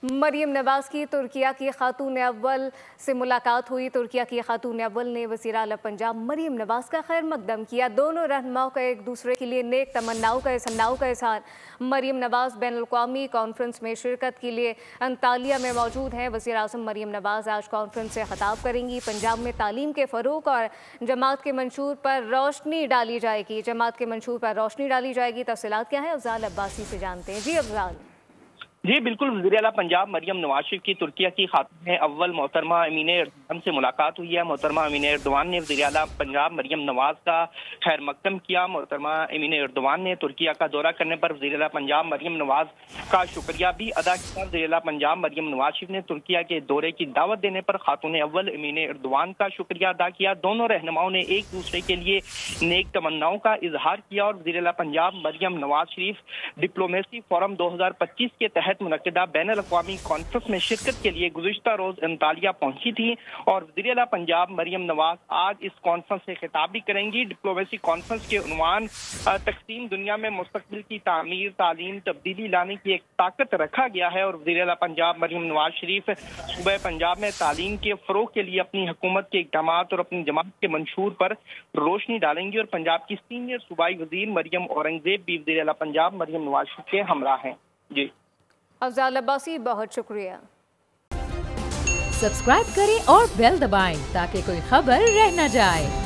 मरियम नवाज की तुर्किया की खातून अव्वल से मुलाकात हुई। तुर्किया की खातून अव्वल ने वज़ीर आला पंजाब मरियम नवाज का खैर मकदम किया। दोनों रहनुमाओं का एक दूसरे के लिए नेक तमन्नाओं का इज़हार। मरियम नवाज बैनुल-अक़वामी कॉन्फ्रेंस में शिरकत के लिए अंतालिया में मौजूद हैं। वज़ीर आज़म मरियम नवाज आज कॉन्फ्रेंस से खिताब करेंगी। पंजाब में तालीम के फ़रोग़ और जमात के मंशूर पर रोशनी डाली जाएगी। तफ़सीलात क्या है, अफ़ज़ाल अब्बासी से जानते हैं। जी अफ़ज़ाल। जी बिल्कुल, वज़ीर आला पंजाब मरियम नवाज शरीफ की तुर्किया की खातून अव्वल मोहतरमा अमीन एर्दोआन से मुलाकात हुई है। मोहतरमा अमीन एर्दोआन ने वज़ीर आला पंजाब मरियम नवाज का खैर मकदम किया। मोहतरमा अमीन एर्दोआन ने तुर्किया का दौरा करने पर वज़ीर आला पंजाब मरियम नवाज का शुक्रिया भी अदा किया। वज़ीर आला पंजाब मरियम नवाज शरीफ ने तुर्किया के दौरे की दावत देने पर खातून अव्वल अमीन एर्दोआन का शुक्रिया अदा किया। दोनों रहनुमाओं ने एक दूसरे के लिए नेक तमन्नाओं का इजहार किया और वज़ीर आला पंजाब मरियम नवाज शरीफ डिप्लोमेसी फोरम 2025 के तहत मुनक्किदा बैनुल-अक़वामी कॉन्फ्रेंस में शिरकत के लिए गुज़िश्ता रोज अंतालिया पहुंची थी और वज़ीर आला पंजाब मरियम नवाज आज इस कॉन्फ्रेंस से खिताब भी करेंगी। डिप्लोमेसी कॉन्फ्रेंस के उन्वान तक़सीम दुनिया में मुस्तक़बिल की तामीर, तालीम, तब्दीली लाने की एक ताकत रखा गया है और वज़ीर आला पंजाब मरियम नवाज शरीफ सूबे पंजाब में तालीम के फ़रोग़ के लिए अपनी हुकूमत के इक़दामात और अपनी जमात के मंशूर पर रोशनी डालेंगी और पंजाब की सीनियर सूबाई वज़ीर मरियम औरंगज़ेब भी वज़ीर आला पंजाब मरियम नवाज शरीफ के हमरा हैं। जी अफ़ज़ाल अब्बासी, बहुत शुक्रिया। सब्सक्राइब करें और बेल दबाएं ताकि कोई खबर रह न जाए।